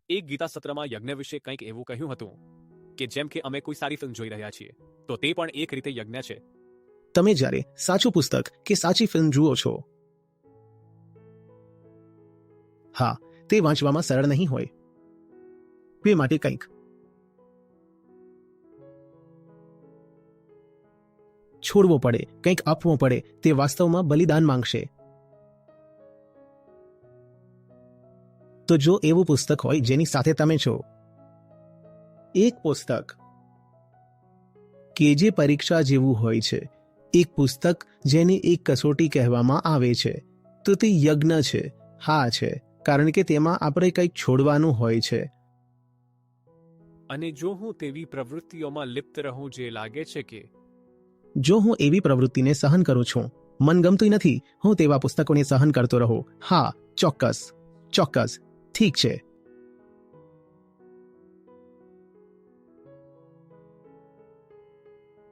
એક ગીતા સત્રમાં યજ્ઞ વિશે કંઈક એવું કહ્યું હતું કે જેમ કે અમે કોઈ સારી ફિલ્મ જોઈ રહ્યા છીએ તો તે પણ એક રીતે યજ્ઞ છે. તમે જ્યારે સાચું પુસ્તક કે સાચી ફિલ્મ જુઓ છો, હા, તે વાંચવામાં સરળ નહીં હોય. તે માટે કંઈક છોડવો પડે, કંઈક આપવું પડે. તે વાસ્તવમાં બલિદાન માંગશે. તો જો એવું પુસ્તક હોય જેની સાથે તમે છો, એક પુસ્તક કે જે પરીક્ષા જેવું હોય છે, એક પુસ્તક જેને એક કસોટી કહેવામાં આવે છે, તો તે યજ્ઞ છે. હા છે, કારણ કે તેમાં આપણે કંઈક છોડવાનું હોય છે. અને જો હું તેવી પ્રવૃત્તિઓમાં લિપ્ત રહું જે લાગે છે કે જો હું એવી પ્રવૃત્તિને સહન કરું છું, મન ગમતું નથી, હું તેવા પુસ્તકોને સહન કરતો રહું. હા, ચોક્કસ, ઠીક છે.